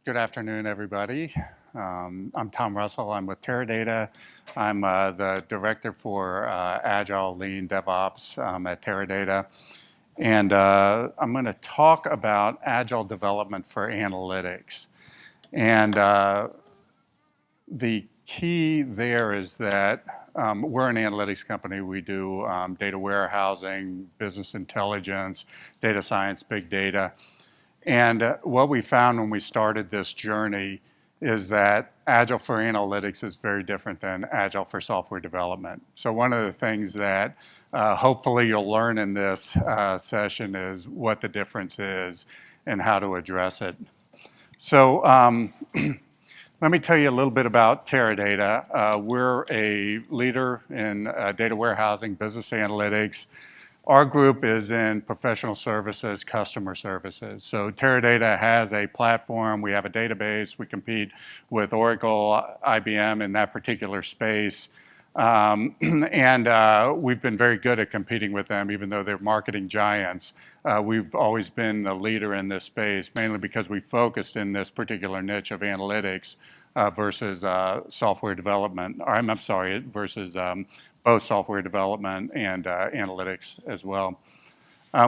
Good afternoon, everybody. I'm Tom Russell. I'm with Teradata. I'm the director for Agile Lean DevOps at Teradata. And I'm going to talk about Agile development for analytics. And the key there is that we're an analytics company. We do data warehousing, business intelligence, data science, big data. And what we found when we started this journey is that Agile for analytics is very different than Agile for software development. So one of the things that hopefully you'll learn in this session is what the difference is and how to address it. So let me tell you a little bit about Teradata. We're a leader in data warehousing, business analytics. Our group is in professional services, customer services. So Teradata has a platform, we have a database, we compete with Oracle, IBM in that particular space. And we've been very good at competing with them, even though they're marketing giants. We've always been the leader in this space, mainly because we focused in this particular niche of analytics versus software development, or I'm sorry, versus both software development and analytics as well.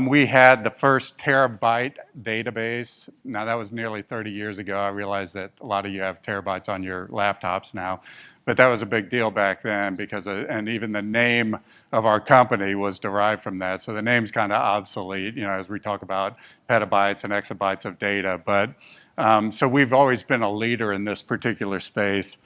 We had the first terabyte database. Now that was nearly 30 years ago. I realize that a lot of you have terabytes on your laptops now, but that was a big deal back then because, and even the name of our company was derived from that. So the name's kind of obsolete, you know, as we talk about petabytes and exabytes of data. But so we've always been a leader in this particular space.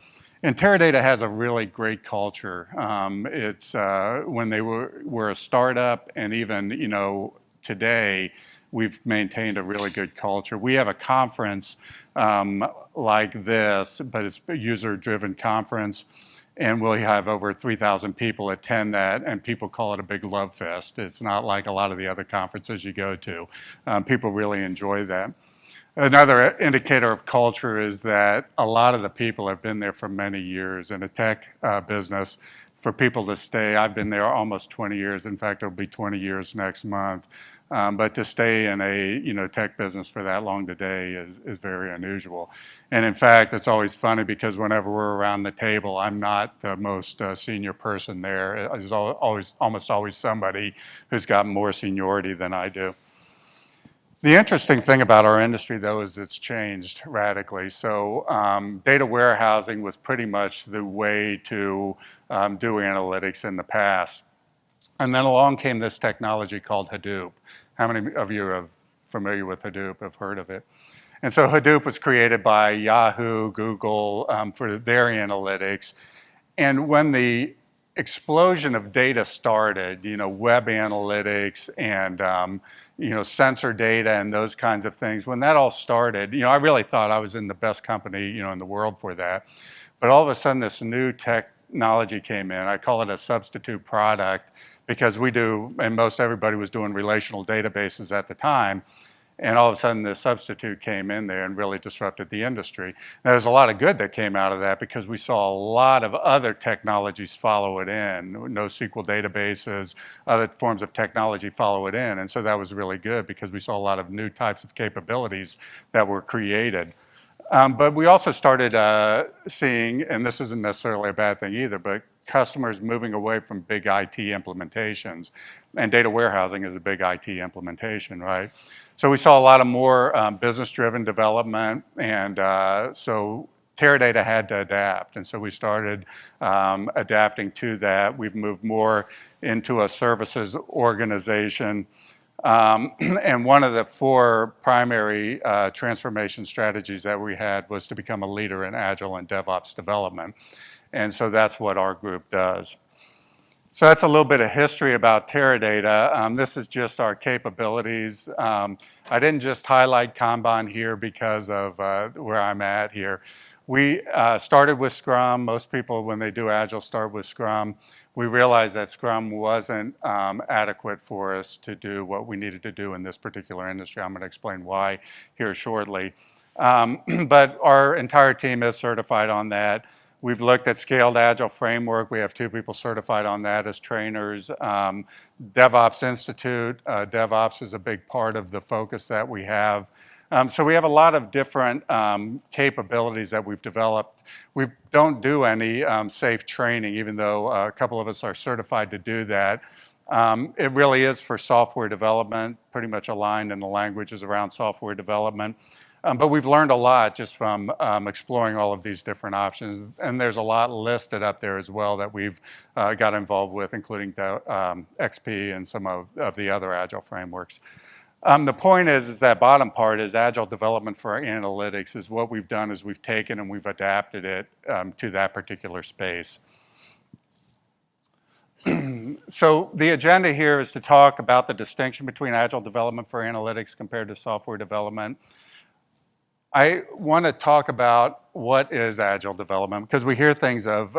And Teradata has a really great culture. It's when they were a startup, and even today, we've maintained a really good culture. We have a conference like this, but it's a user-driven conference, and we'll have over 3,000 people attend that, and people call it a big love fest. It's not like a lot of the other conferences you go to. People really enjoy that. Another indicator of culture is that a lot of the people have been there for many years. In a tech business, for people to stay, I've been there almost 20 years. In fact, it'll be 20 years next month. But to stay in a tech business for that long today is very unusual. And in fact, it's always funny because whenever we're around the table, I'm not the most senior person there. There's almost always somebody who's got more seniority than I do. The interesting thing about our industry, though, is it's changed radically. So data warehousing was pretty much the way to do analytics in the past. And then along came this technology called Hadoop. How many of you are familiar with Hadoop, have heard of it? And so Hadoop was created by Yahoo, Google for their analytics. And when the explosion of data started, web analytics and, sensor data and those kinds of things. When that all started, I really thought I was in the best company, in the world for that. But all of a sudden, this new technology came in. I call it a substitute product because we do, and most everybody was doing relational databases at the time. And all of a sudden, the substitute came in there and really disrupted the industry. Now, there's a lot of good that came out of that because we saw a lot of other technologies follow it in. NoSQL databases, other forms of technology follow it in. And so that was really good because we saw a lot of new types of capabilities that were created. But we also started seeing, and this isn't necessarily a bad thing either, but customers moving away from big IT implementations. And data warehousing is a big IT implementation, right? So we saw a lot of more business-driven development, and so Teradata had to adapt, and so we started adapting to that. We've moved more into a services organization, and one of the four primary transformation strategies that we had was to become a leader in Agile and DevOps development, and so that's what our group does. So that's a little bit of history about Teradata. This is just our capabilities. I didn't just highlight Kanban here because of where I'm at here. We started with Scrum. Most people, when they do Agile, start with Scrum. We realized that Scrum wasn't adequate for us to do what we needed to do in this particular industry. I'm going to explain why here shortly. But our entire team is certified on that. We've looked at Scaled Agile Framework. We have 2 people certified on that as trainers. DevOps Institute. DevOps is a big part of the focus that we have. So we have a lot of different capabilities that we've developed. We don't do any safe training, even though a couple of us are certified to do that. It really is for software development, pretty much aligned in the languages around software development. But we've learned a lot just from exploring all of these different options. And there's a lot listed up there as well that we've got involved with, including the, XP and some of the other Agile frameworks. The point is that bottom part is Agile development for analytics is what we've done is we've taken and we've adapted it to that particular space. So the agenda here is to talk about the distinction between Agile development for analytics compared to software development. I want to talk about what is Agile development, because we hear things of,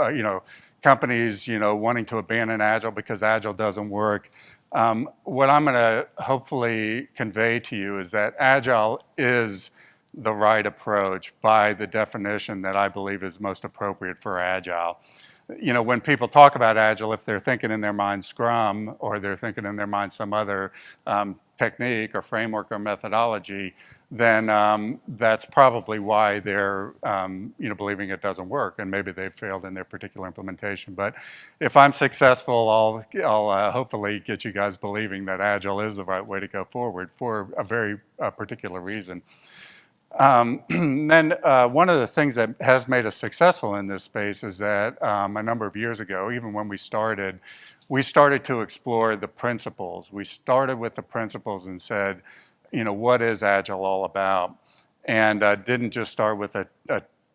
companies, wanting to abandon Agile because Agile doesn't work. What I'm going to hopefully convey to you is that Agile is the right approach by the definition that I believe is most appropriate for Agile. When people talk about Agile, if they're thinking in their mind Scrum or they're thinking in their mind some other technique or framework or methodology, then that's probably why they're believing it doesn't work, and maybe they've failed in their particular implementation. But if I'm successful, I'll hopefully get you guys believing that Agile is the right way to go forward for a very particular reason. Then one of the things that has made us successful in this space is that a number of years ago, even when we started to explore the principles. We started with the principles and said, what is Agile all about? And didn't just start with a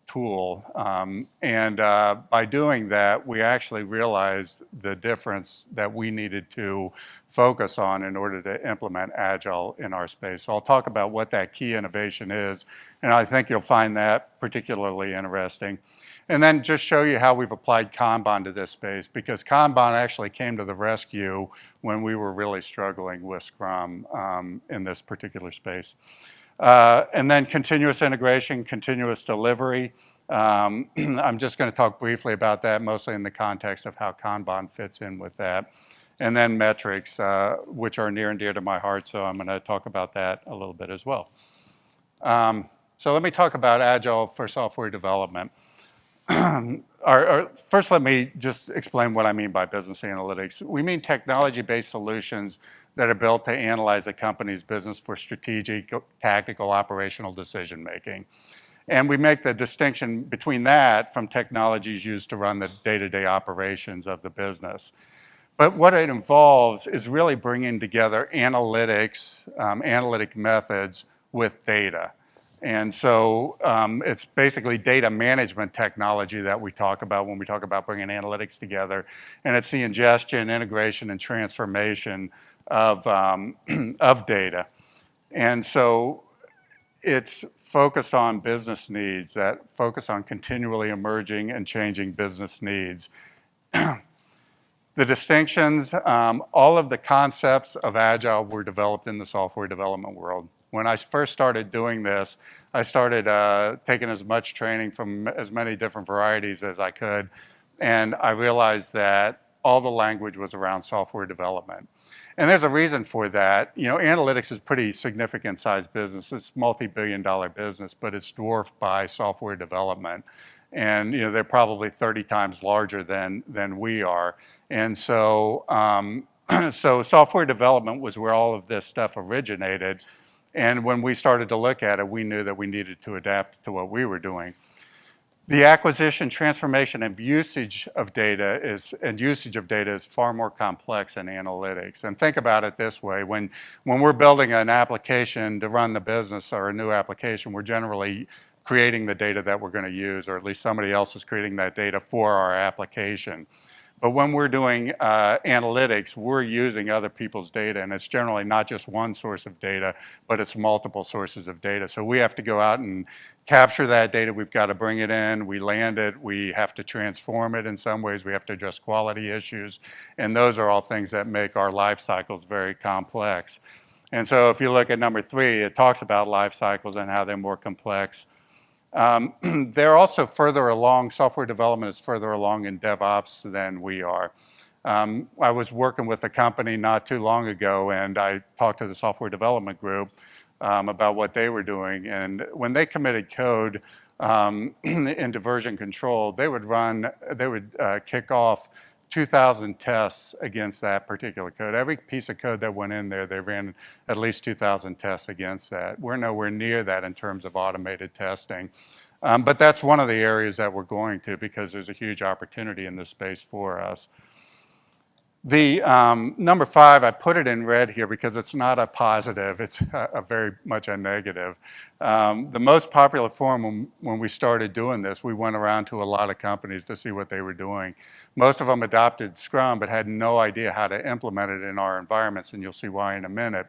tool. By doing that, we actually realized the difference that we needed to focus on in order to implement Agile in our space. So I'll talk about what that key innovation is, and I think you'll find that particularly interesting. And then just show you how we've applied Kanban to this space, because Kanban actually came to the rescue when we were really struggling with Scrum in this particular space. And then continuous integration, continuous delivery. I'm just going to talk briefly about that, mostly in the context of how Kanban fits in with that. And then metrics, which are near and dear to my heart, so I'm going to talk about that a little bit as well. So let me talk about Agile for software development. First, let me just explain what I mean by business analytics. We mean technology-based solutions that are built to analyze a company's business for strategic, tactical, operational decision-making. And we make the distinction between that from technologies used to run the day-to-day operations of the business. But what it involves is really bringing together analytics, analytic methods with data. And so it's basically data management technology that we talk about when we talk about bringing analytics together. And it's the ingestion, integration, and transformation of data. And so it's focused on business needs, that focus on continually emerging and changing business needs. The distinctions, all of the concepts of Agile were developed in the software development world. When I first started doing this, I started taking as much training from as many different varieties as I could, and I realized that all the language was around software development. And there's a reason for that. Analytics is a pretty significant sized business. It's a multi-billion-dollar business, but it's dwarfed by software development. And they're probably 30 times larger than we are. And so, so software development was where all of this stuff originated. And when we started to look at it, we knew that we needed to adapt to what we were doing. The acquisition, transformation, and usage of data is far more complex than analytics. And think about it this way: when we're building an application to run the business or a new application, we're generally creating the data that we're going to use, or at least somebody else is creating that data for our application. But when we're doing analytics, we're using other people's data, and it's generally not just one source of data, but it's multiple sources of data. So we have to go out and capture that data. We've got to bring it in, we land it, we have to transform it in some ways, we have to address quality issues, and those are all things that make our life cycles very complex. And so if you look at number 3, it talks about life cycles and how they're more complex. They're also further along, software development is further along in DevOps than we are. I was working with a company not too long ago, and I talked to the software development group about what they were doing. And when they committed code into version control, they would kick off 2,000 tests against that particular code. Every piece of code that went in there, they ran at least 2,000 tests against that. We're nowhere near that in terms of automated testing. But that's one of the areas that we're going to, because there's a huge opportunity in this space for us. The number 5, I put it in red here because it's not a positive, it's a very much a negative. The most popular form when we started doing this, we went around to a lot of companies to see what they were doing. Most of them adopted Scrum but had no idea how to implement it in our environments, and you'll see why in a minute.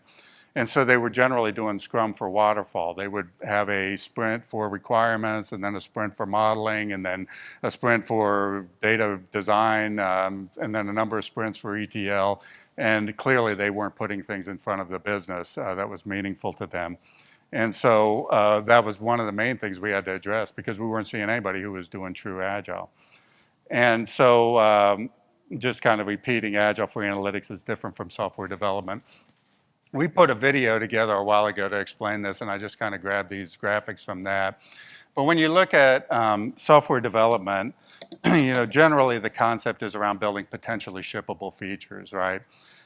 And so they were generally doing Scrum for waterfall. They would have a sprint for requirements, and then a sprint for modeling, and then a sprint for data design, and then a number of sprints for ETL. And clearly they weren't putting things in front of the business that was meaningful to them. And so that was one of the main things we had to address, because we weren't seeing anybody who was doing true Agile. And so just kind of repeating, Agile for analytics is different from software development. We put a video together a while ago to explain this, and I just kind of grabbed these graphics from that. But when you look at software development, generally the concept is around building potentially shippable features, right?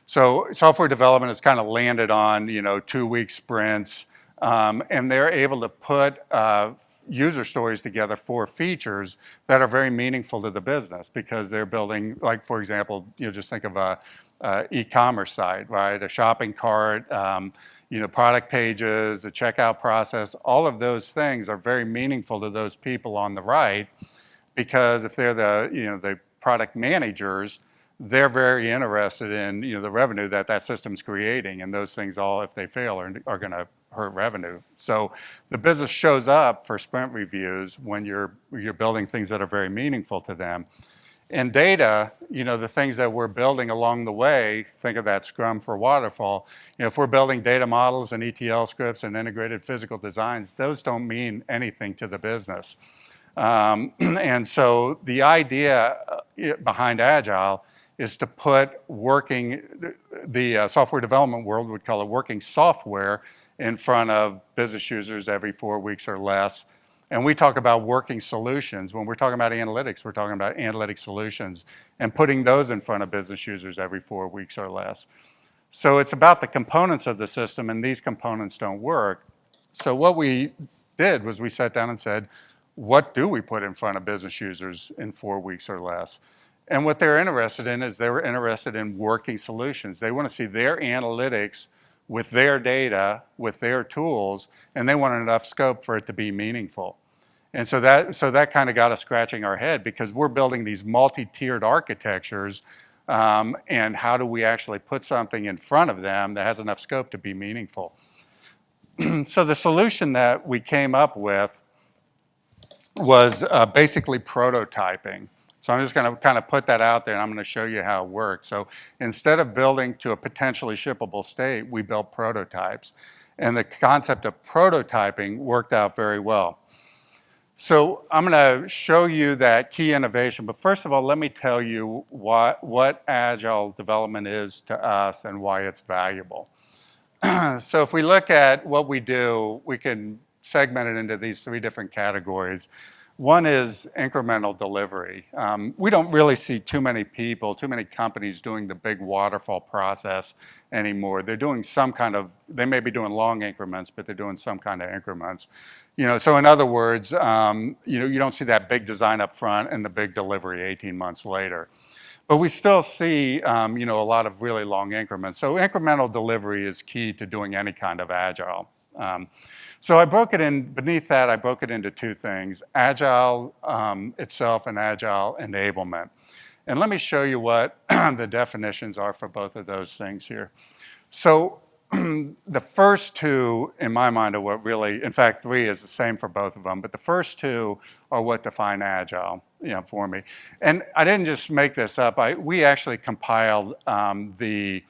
So software development has kind of landed on, 2-week sprints, and they're able to put user stories together for features that are very meaningful to the business, because they're building, like, for example, just think of a e-commerce site, right? A shopping cart, product pages, the checkout process. All of those things are very meaningful to those people on the right, because if they're the product managers, they're very interested in the revenue that system's creating, and those things all, if they fail, are going to hurt revenue. So the business shows up for sprint reviews when you're building things that are very meaningful to them. And data, the things that we're building along the way, think of that Scrum for waterfall. If we're building data models and ETL scripts and integrated physical designs, those don't mean anything to the business. And so the idea behind Agile is to put the software development world would call it working software, in front of business users every 4 weeks or less. And we talk about working solutions. When we're talking about analytics, we're talking about analytic solutions and putting those in front of business users every 4 weeks or less. So it's about the components of the system, and these components don't work. So what we did was we sat down and said, what do we put in front of business users in 4 weeks or less? And what they're interested in is they're interested in working solutions. They want to see their analytics with their data, with their tools, and they want enough scope for it to be meaningful. And so that kind of got us scratching our head, because we're building these multi-tiered architectures, and how do we actually put something in front of them that has enough scope to be meaningful? So the solution that we came up with was basically prototyping. So I'm just going to kind of put that out there, and I'm going to show you how it works. So instead of building to a potentially shippable state, we built prototypes. And the concept of prototyping worked out very well. So I'm going to show you that key innovation. But first of all, let me tell you what Agile development is to us and why it's valuable. So if we look at what we do, we can segment it into these 3 different categories. One is incremental delivery. We don't really see too many companies doing the big waterfall process anymore. They're doing they may be doing long increments, but they're doing some kind of increments. So in other words, you don't see that big design up front and the big delivery 18 months later. But we still see, a lot of really long increments. So incremental delivery is key to doing any kind of Agile. So I broke it into 2 things, Agile itself and Agile Enablement. And let me show you what the definitions are for both of those things here. So the first 2, in my mind, are what really, in fact, 3 is the same for both of them, but the first 2 are what define Agile, for me. And I didn't just make this up. We actually compiled the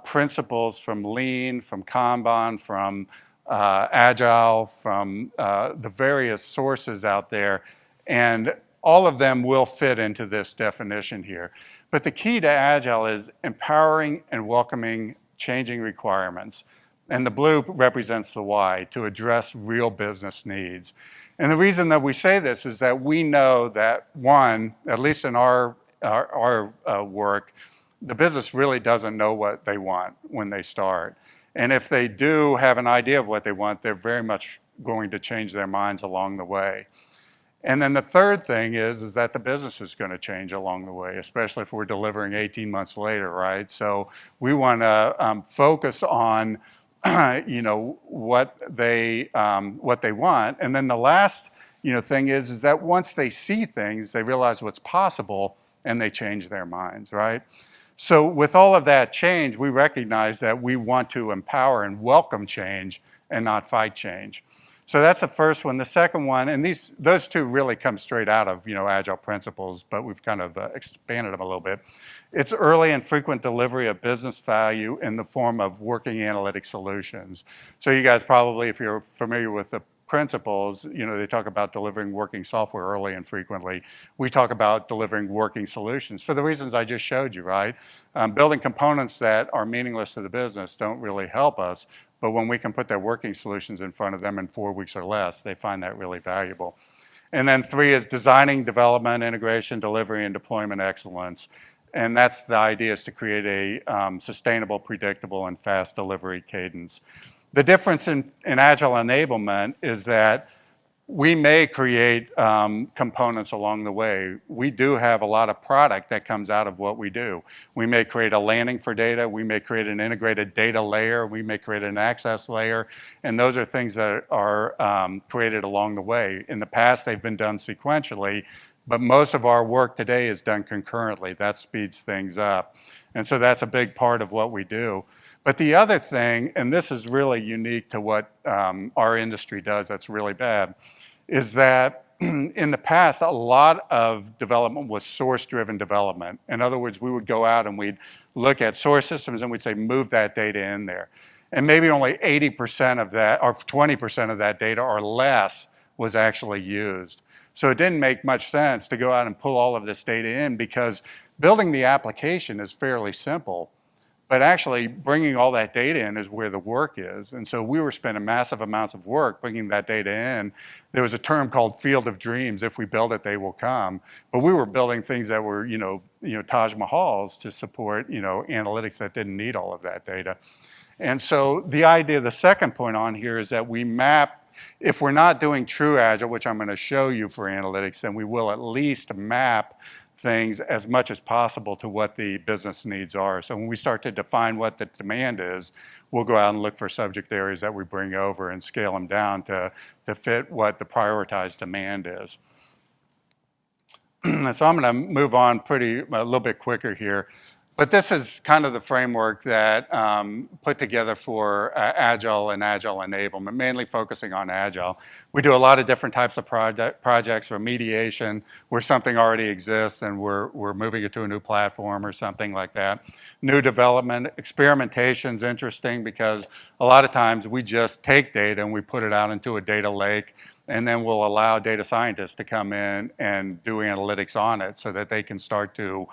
principles from Lean, from Kanban, from Agile, from the various sources out there, and all of them will fit into this definition here. But the key to Agile is empowering and welcoming changing requirements. And the blue represents the why, to address real business needs. And the reason that we say this is that we know that, one, at least in our work, the business really doesn't know what they want when they start. And if they do have an idea of what they want, they're very much going to change their minds along the way. And then the third thing is that the business is going to change along the way, especially if we're delivering 18 months later, right? So we want to focus on, what they want. And then the last, thing is that once they see things, they realize what's possible and they change their minds, right? So with all of that change, we recognize that we want to empower and welcome change and not fight change. So that's the first one. The second one, and those two really come straight out of Agile principles, but we've kind of expanded them a little bit. It's early and frequent delivery of business value in the form of working analytic solutions. So you guys probably, if you're familiar with the principles, they talk about delivering working software early and frequently. We talk about delivering working solutions for the reasons I just showed you, right? Building components that are meaningless to the business don't really help us, but when we can put their working solutions in front of them in 4 weeks or less, they find that really valuable. And then 3 is designing, development, integration, delivery, and deployment excellence. And that's the idea, is to create a sustainable, predictable, and fast delivery cadence. The difference in Agile Enablement is that we may create components along the way. We do have a lot of product that comes out of what we do. We may create a landing for data. We may create an integrated data layer. We may create an access layer. And those are things that are created along the way. In the past, they've been done sequentially, but most of our work today is done concurrently. That speeds things up. And so that's a big part of what we do. But the other thing, and this is really unique to what our industry does that's really bad, is that in the past, a lot of development was source-driven development. In other words, we would go out and we'd look at source systems and we'd say, move that data in there. And maybe only 80% of that, or 20% of that data or less was actually used. So it didn't make much sense to go out and pull all of this data in, because building the application is fairly simple. But actually, bringing all that data in is where the work is. And so we were spending massive amounts of work bringing that data in. There was a term called field of dreams. If we build it, they will come. But we were building things that were, Taj Mahals to support, analytics that didn't need all of that data. And so the idea, the second point on here, is that we map, if we're not doing true Agile, which I'm going to show you for analytics, then we will at least map things as much as possible to what the business needs are. So when we start to define what the demand is, we'll go out and look for subject areas that we bring over and scale them down to fit what the prioritized demand is. So I'm going to move on a little bit quicker here. But this is kind of the framework that put together for Agile and Agile Enablement, mainly focusing on Agile. We do a lot of different types of projects, remediation, where something already exists and we're moving it to a new platform or something like that. New development, experimentation's interesting because a lot of times we just take data and we put it out into a data lake, and then we'll allow data scientists to come in and do analytics on it so that they can start to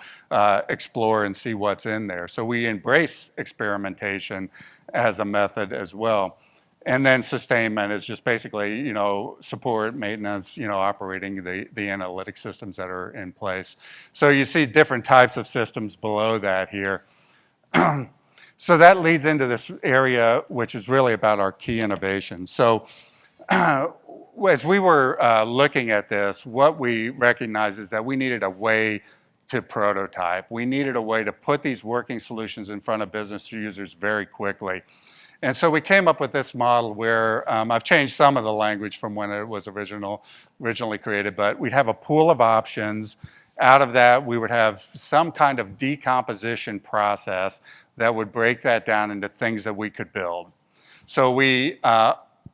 explore and see what's in there. So we embrace experimentation as a method as well. And then sustainment is just basically, support, maintenance, operating the analytic systems that are in place. So you see different types of systems below that here. So that leads into this area, which is really about our key innovations. So as we were looking at this, what we recognized is that we needed a way to prototype. We needed a way to put these working solutions in front of business users very quickly. And so we came up with this model where I've changed some of the language from when it was originally created, but we'd have a pool of options. Out of that, we would have some kind of decomposition process that would break that down into things that we could build. So we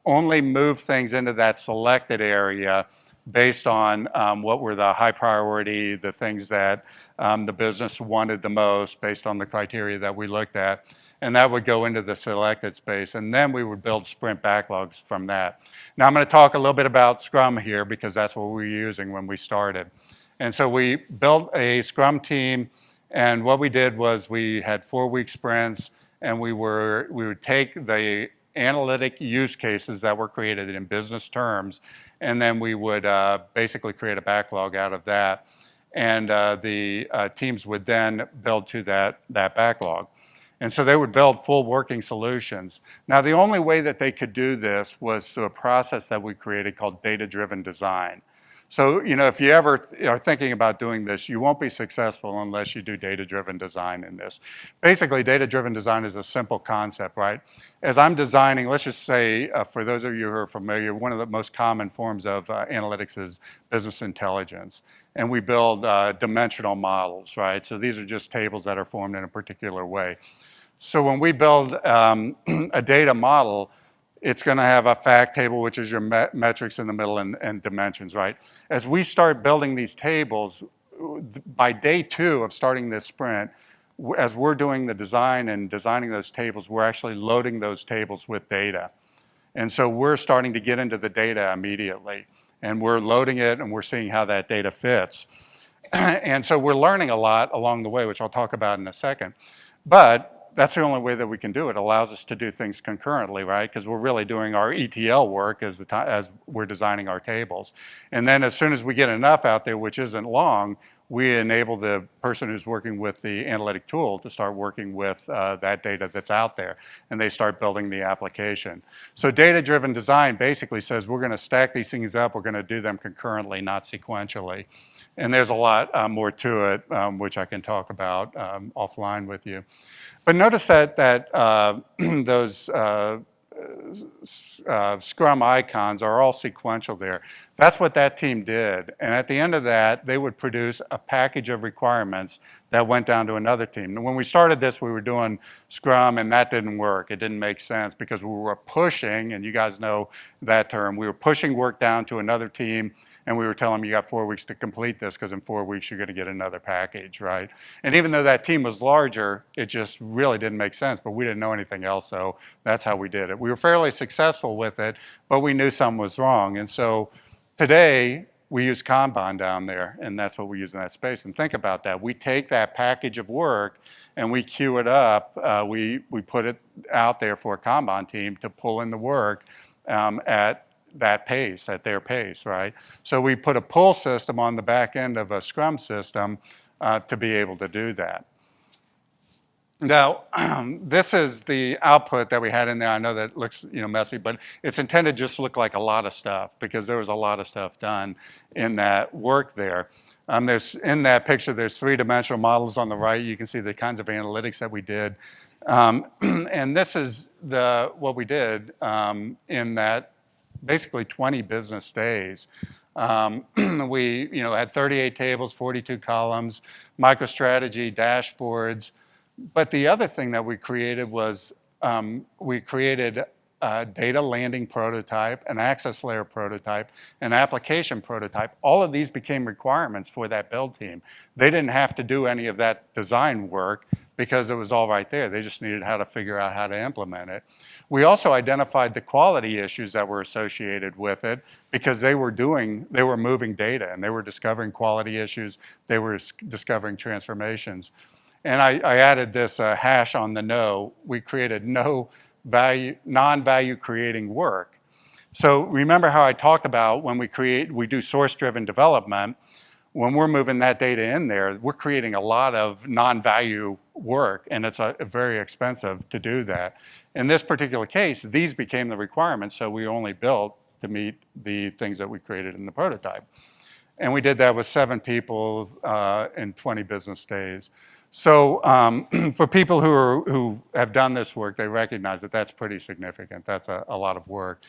only move things into that selected area based on what were the high priority, the things that the business wanted the most based on the criteria that we looked at. And that would go into the selected space. And then we would build sprint backlogs from that. Now I'm going to talk a little bit about Scrum here because that's what we were using when we started. And so we built a Scrum team, and what we did was we had 4-week sprints, and we would take the analytic use cases that were created in business terms, and then we would basically create a backlog out of that. And the teams would then build to that backlog. And so they would build full working solutions. Now, the only way that they could do this was through a process that we created called DataDriven Design. So, if you ever are thinking about doing this, you won't be successful unless you do data-driven design in this. Basically, data-driven design is a simple concept, right? As I'm designing, let's just say, for those of you who are familiar, one of the most common forms of analytics is business intelligence. And we build dimensional models, right? So these are just tables that are formed in a particular way. So when we build a data model, it's going to have a fact table, which is your metrics in the middle and dimensions, right? As we start building these tables, by day 2 of starting this sprint, as we're doing the design and designing those tables, we're actually loading those tables with data. And so we're starting to get into the data immediately. And we're loading it and we're seeing how that data fits. And so we're learning a lot along the way, which I'll talk about in a second. But that's the only way that we can do it. It allows us to do things concurrently, right? Because we're really doing our ETL work as we're designing our tables. And then as soon as we get enough out there, which isn't long, we enable the person who's working with the analytic tool to start working with that data that's out there, and they start building the application. So data-driven design basically says we're going to stack these things up, we're going to do them concurrently, not sequentially. And there's a lot more to it, which I can talk about offline with you. But notice that those Scrum icons are all sequential there. That's what that team did. And at the end of that, they would produce a package of requirements that went down to another team. And when we started this, we were doing Scrum, and that didn't work. It didn't make sense because we were pushing, and you guys know that term, we were pushing work down to another team, and we were telling them you got 4 weeks to complete this because in 4 weeks you're going to get another package, right? And even though that team was larger, it just really didn't make sense, but we didn't know anything else, so that's how we did it. We were fairly successful with it, but we knew something was wrong. And so today, we use Kanban down there, and that's what we use in that space. And think about that. We take that package of work and we queue it up. We put it out there for a Kanban team to pull in the work at that pace, at their pace, right? So we put a pull system on the back end of a Scrum system to be able to do that. Now, this is the output that we had in there. I know that looks messy, but it's intended just to look like a lot of stuff because there was a lot of stuff done in that work there. In that picture, there's 3-dimensional models on the right. You can see the kinds of analytics that we did. And this is what we did in that basically 20 business days. We had 38 tables, 42 columns, MicroStrategy dashboards. But the other thing that we created was we created a data landing prototype, an access layer prototype, an application prototype. All of these became requirements for that build team. They didn't have to do any of that design work because it was all right there. They just needed how to figure out how to implement it. We also identified the quality issues that were associated with it because they were moving data and they were discovering quality issues. They were discovering transformations. And I added this hash on the no. We created no value, non-value creating work. So remember how I talked about when we do source-driven development, when we're moving that data in there, we're creating a lot of non-value work, and it's very expensive to do that. In this particular case, these became the requirements, so we only built to meet the things that we created in the prototype. And we did that with 7 people in 20 business days. So for people who have done this work, they recognize that that's pretty significant. That's a lot of work.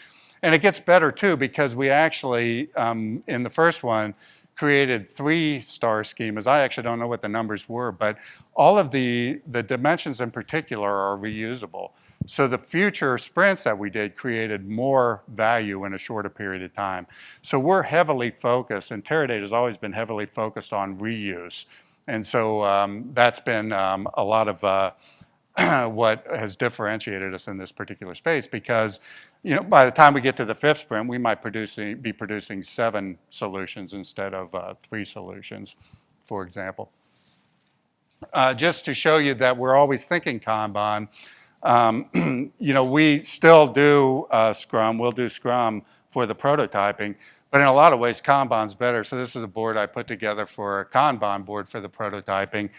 And it gets better too because we actually, in the first one, created 3-star schemas. I actually don't know what the numbers were, but all of the dimensions in particular are reusable. So the future sprints that we did created more value in a shorter period of time. So we're heavily focused, and Teradata has always been heavily focused on reuse. And so that's been a lot of what has differentiated us in this particular space because, by the time we get to the 5th sprint, we might be producing 7 solutions instead of 3 solutions, for example. Just to show you that we're always thinking Kanban, We still do Scrum. We'll do Scrum for the prototyping, but in a lot of ways, Kanban's better. So this is a board I put together for a Kanban board for the prototyping.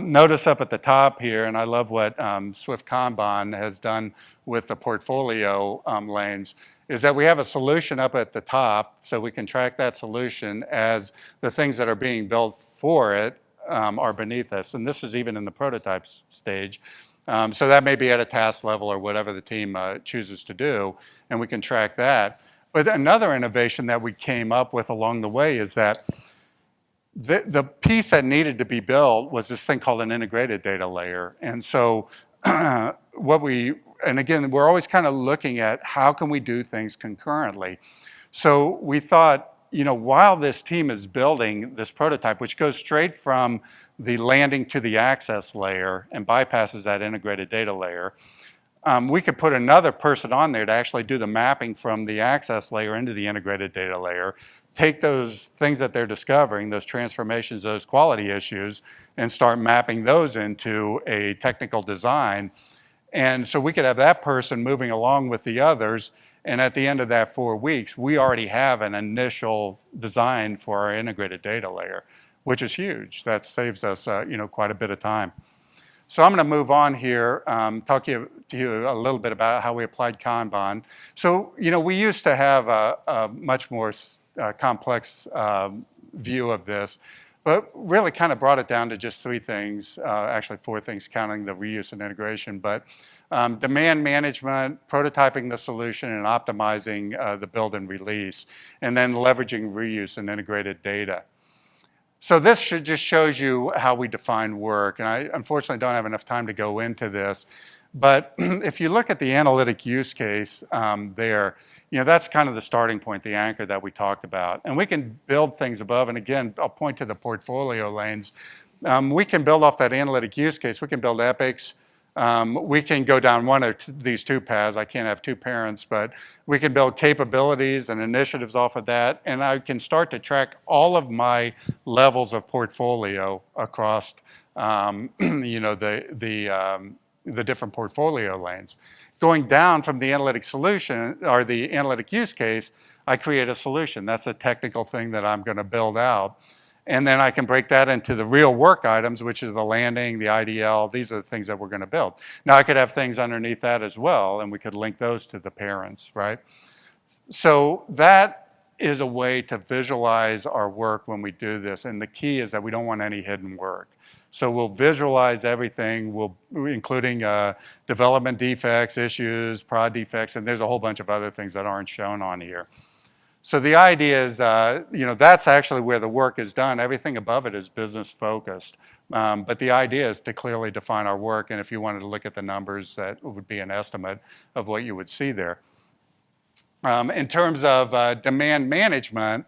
Notice up at the top here, and I love what Swift Kanban has done with the portfolio lanes, is that we have a solution up at the top, so we can track that solution as the things that are being built for it are beneath us. And this is even in the prototype stage. So that may be at a task level or whatever the team chooses to do, and we can track that. But another innovation that we came up with along the way is that the piece that needed to be built was this thing called an integrated data layer. And so and again, we're always kind of looking at how can we do things concurrently. So we thought, while this team is building this prototype, which goes straight from the landing to the access layer and bypasses that integrated data layer, we could put another person on there to actually do the mapping from the access layer into the integrated data layer, take those things that they're discovering, those transformations, those quality issues, and start mapping those into a technical design. And so we could have that person moving along with the others, and at the end of that 4 weeks, we already have an initial design for our integrated data layer, which is huge. That saves us quite a bit of time. So I'm going to move on here, talk to you a little bit about how we applied Kanban. So, we used to have a much more complex view of this, but really kind of brought it down to just 3 things, actually 4 things counting the reuse and integration, but demand management, prototyping the solution, and optimizing the build and release, and then leveraging reuse and integrated data. So this just shows you how we define work, and I unfortunately don't have enough time to go into this, but if you look at the analytic use case there, that's kind of the starting point, the anchor that we talked about. And we can build things above, and again, I'll point to the portfolio lanes. We can build off that analytic use case. We can build epics. We can go down one of these 2 paths. I can't have 2 parents, but we can build capabilities and initiatives off of that, and I can start to track all of my levels of portfolio across, the different portfolio lanes. Going down from the analytic solution, or the analytic use case, I create a solution. That's a technical thing that I'm going to build out. And then I can break that into the real work items, which is the landing, the IDL. These are the things that we're going to build. Now, I could have things underneath that as well, and we could link those to the parents, right? So that is a way to visualize our work when we do this. And the key is that we don't want any hidden work. So we'll visualize everything, including development defects, issues, prod defects, and there's a whole bunch of other things that aren't shown on here. So the idea is, that's actually where the work is done. Everything above it is business focused. But the idea is to clearly define our work, and if you wanted to look at the numbers, that would be an estimate of what you would see there. In terms of demand management,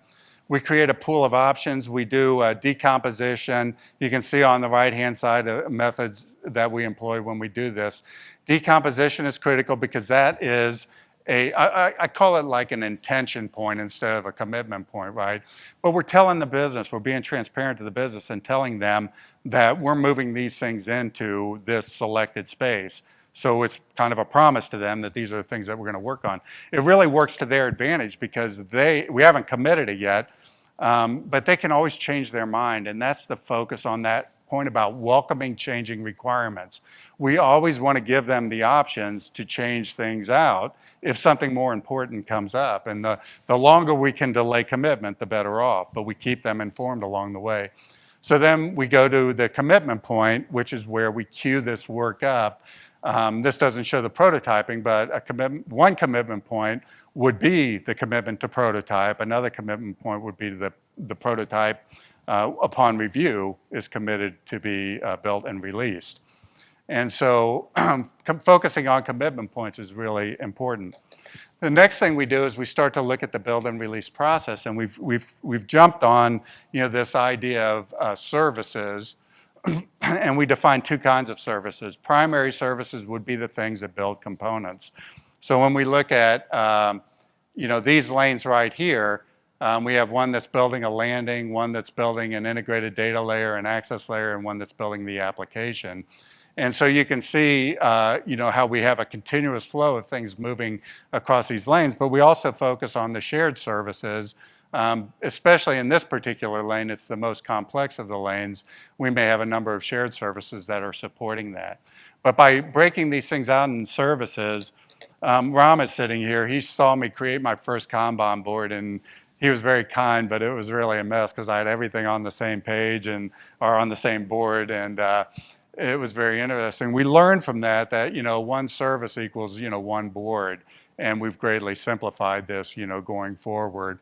we create a pool of options. We do decomposition. You can see on the right-hand side methods that we employ when we do this. Decomposition is critical because that is I call it like an intention point instead of a commitment point, right? But we're telling the business, we're being transparent to the business and telling them that we're moving these things into this selected space. So it's kind of a promise to them that these are the things that we're going to work on. It really works to their advantage because we haven't committed it yet, but they can always change their mind, and that's the focus on that point about welcoming changing requirements. We always want to give them the options to change things out if something more important comes up. And the longer we can delay commitment, the better off, but we keep them informed along the way. So then we go to the commitment point, which is where we queue this work up. This doesn't show the prototyping, but one commitment point would be the commitment to prototype. Another commitment point would be the prototype upon review is committed to be built and released. And so focusing on commitment points is really important. The next thing we do is we start to look at the build and release process, and we've jumped on this idea of services, and we define 2 kinds of services. Primary services would be the things that build components. So when we look at these lanes right here, we have one that's building a landing, one that's building an integrated data layer, an access layer, and one that's building the application. And so you can see, how we have a continuous flow of things moving across these lanes, but we also focus on the shared services. Especially in this particular lane, it's the most complex of the lanes. We may have a number of shared services that are supporting that. But by breaking these things out in services, Ram is sitting here. He saw me create my first Kanban board, and he was very kind, but it was really a mess because I had everything on the same page or on the same board, and it was very interesting. We learned from that one service equals one board, and we've greatly simplified this going forward.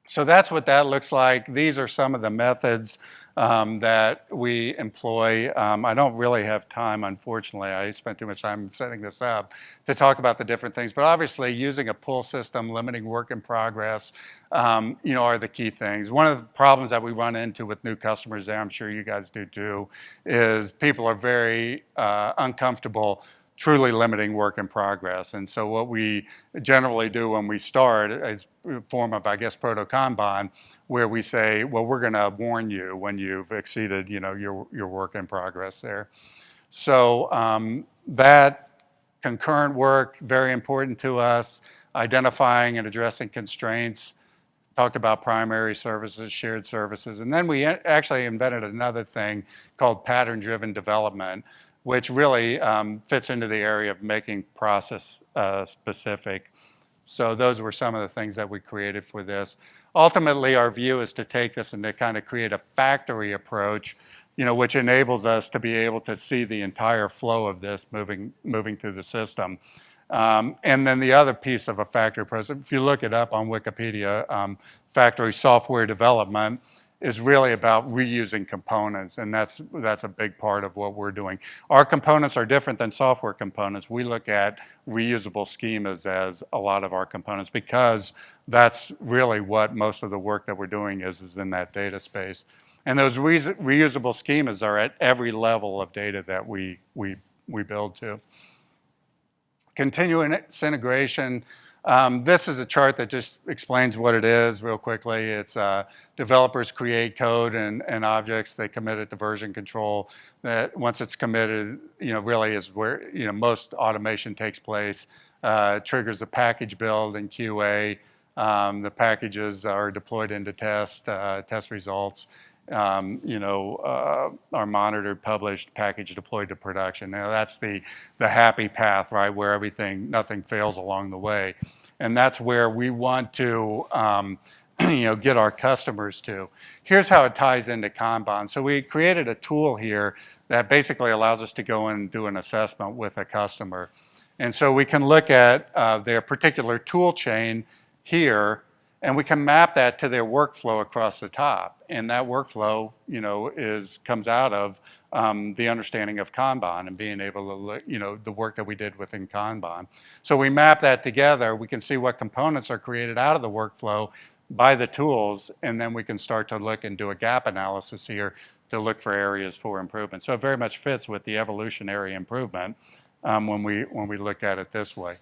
So that's what that looks like. These are some of the methods that we employ. I don't really have time, unfortunately. I spent too much time setting this up to talk about the different things. But obviously, using a pull system, limiting work in progress, are the key things. One of the problems that we run into with new customers there, I'm sure you guys do too, is people are very uncomfortable truly limiting work in progress. And so what we generally do when we start is a form of, proto-Kanban, where we say, well, we're going to warn you when you've exceeded, your work in progress there. So that concurrent work, very important to us, identifying and addressing constraints, talked about primary services, shared services, and then we actually invented another thing called pattern-driven development, which really fits into the area of making process specific. So those were some of the things that we created for this. Ultimately, our view is to take this and to kind of create a factory approach, which enables us to be able to see the entire flow of this moving through the system. And then the other piece of a factory approach, if you look it up on Wikipedia, factory software development is really about reusing components, and that's a big part of what we're doing. Our components are different than software components. We look at reusable schemas as a lot of our components because that's really what most of the work that we're doing is in that data space. And those reusable schemas are at every level of data that we build to. Continuous integration. This is a chart that just explains what it is real quickly. It's developers create code and objects. They commit it to version control. That once it's committed, really is where most automation takes place. Triggers the package build and QA. The packages are deployed into test results. Are monitored, published, packaged, deployed to production. Now that's the happy path, right, where nothing fails along the way. And that's where we want to get our customers to. Here's how it ties into Kanban. So we created a tool here that basically allows us to go in and do an assessment with a customer. And so we can look at their particular tool chain here, and we can map that to their workflow across the top. And that workflow, comes out of the understanding of Kanban and being able to look, the work that we did within Kanban. So we map that together. We can see what components are created out of the workflow by the tools, and then we can start to look and do a gap analysis here to look for areas for improvement. So it very much fits with the evolutionary improvement when we look at it this way.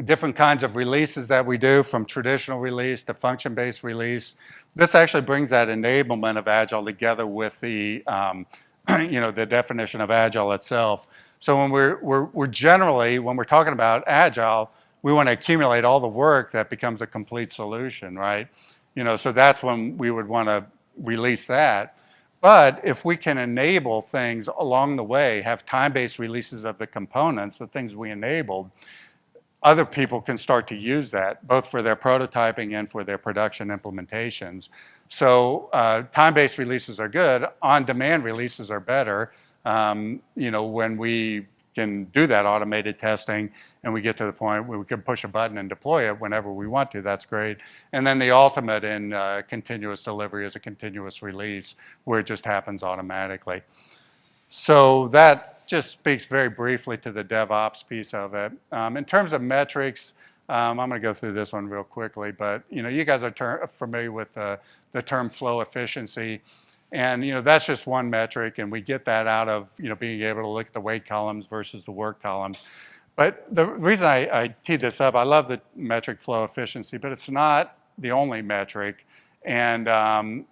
Different kinds of releases that we do, from traditional release to function-based release. This actually brings that enablement of Agile together with the, the definition of Agile itself. So when we're generally, when we're talking about Agile, we want to accumulate all the work that becomes a complete solution, right? So that's when we would want to release that. But if we can enable things along the way, have time-based releases of the components, the things we enabled, other people can start to use that, both for their prototyping and for their production implementations. So time-based releases are good. On-demand releases are better. When we can do that automated testing and we get to the point where we can push a button and deploy it whenever we want to, that's great. And then the ultimate in continuous delivery is a continuous release where it just happens automatically. So that just speaks very briefly to the DevOps piece of it. In terms of metrics, I'm going to go through this one real quickly, but you guys are familiar with the term flow efficiency, and that's just one metric, and we get that out of being able to look at the wait columns versus the work columns. But the reason I teed this up, I love the metric flow efficiency, but it's not the only metric. And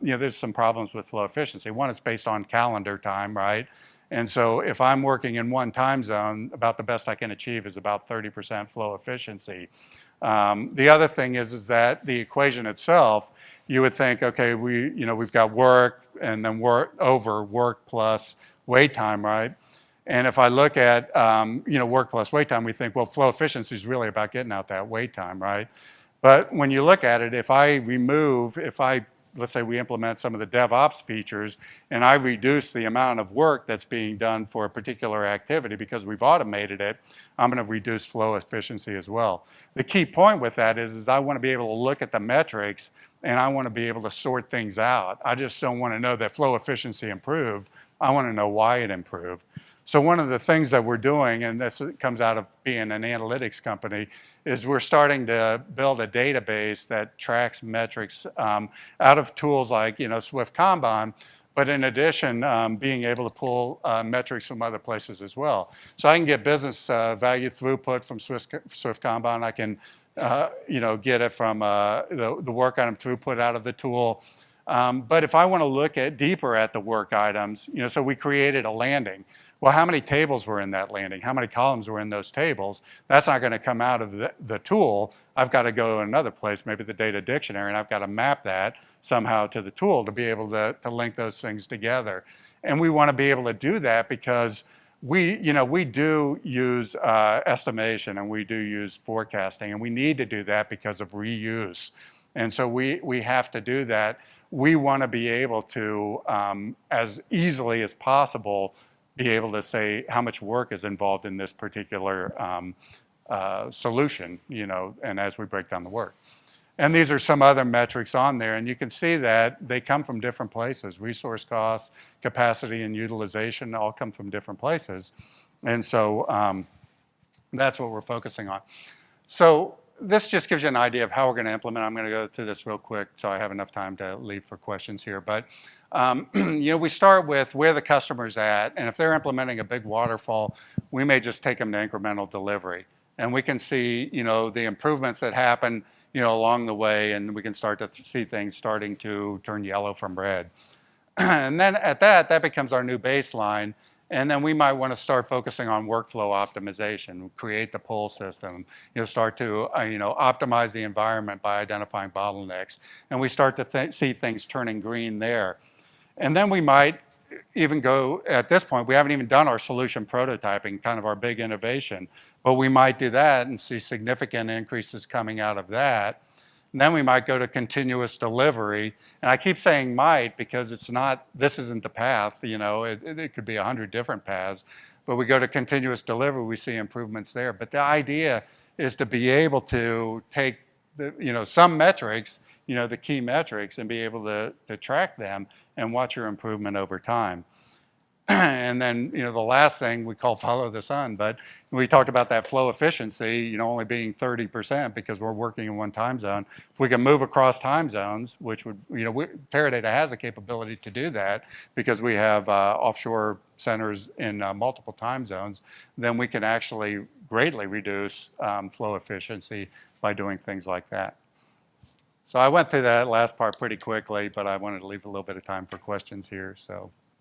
there's some problems with flow efficiency. One, it's based on calendar time, right? And so if I'm working in one time zone, about the best I can achieve is about 30% flow efficiency. The other thing is that the equation itself, you would think, okay, we've got work and then work plus wait time, right? And if I look at work plus wait time, we think, well, flow efficiency is really about getting out that wait time, right? But when you look at it, let's say we implement some of the DevOps features and I reduce the amount of work that's being done for a particular activity because we've automated it, I'm going to reduce flow efficiency as well. The key point with that is I want to be able to look at the metrics and I want to be able to sort things out. I just don't want to know that flow efficiency improved. I want to know why it improved. So one of the things that we're doing, and this comes out of being an analytics company, is we're starting to build a database that tracks metrics out of tools like Swift Kanban, but in addition, being able to pull metrics from other places as well. So I can get business value throughput from Swift Kanban. I can get it from the work item throughput out of the tool. But if I want to look deeper at the work items, so we created a landing. Well, how many tables were in that landing? How many columns were in those tables? That's not going to come out of the tool. I've got to go to another place, maybe the data dictionary, and I've got to map that somehow to the tool to be able to link those things together. And we want to be able to do that because we do use estimation and we do use forecasting, and we need to do that because of reuse. And so we have to do that. We want to be able to, as easily as possible, be able to say how much work is involved in this particular solution, and as we break down the work. And these are some other metrics on there, and you can see that they come from different places. Resource costs, capacity, and utilization all come from different places. And so that's what we're focusing on. So this just gives you an idea of how we're going to implement. I'm going to go through this real quick so I have enough time to leave for questions here. But we start with where the customer's at, and if they're implementing a big waterfall, we may just take them to incremental delivery. And we can see, the improvements that happen, along the way, and we can start to see things starting to turn yellow from red. And then at that becomes our new baseline. And then we might want to start focusing on workflow optimization, create the pull system, start to optimize the environment by identifying bottlenecks. And we start to see things turning green there. And then we might even go, at this point, we haven't even done our solution prototyping, kind of our big innovation, but we might do that and see significant increases coming out of that. And then we might go to continuous delivery. And I keep saying might because this isn't the path, it could be 100 different paths, but we go to continuous delivery, we see improvements there. But the idea is to be able to take some metrics, the key metrics, and be able to track them and watch your improvement over time. And then, the last thing we call follow the sun, but we talked about that flow efficiency, only being 30% because we're working in one time zone. If we can move across time zones, which would, Teradata has the capability to do that because we have offshore centers in multiple time zones, then we can actually greatly reduce flow efficiency by doing things like that. So I went through that last part pretty quickly, but I wanted to leave a little bit of time for questions here, so.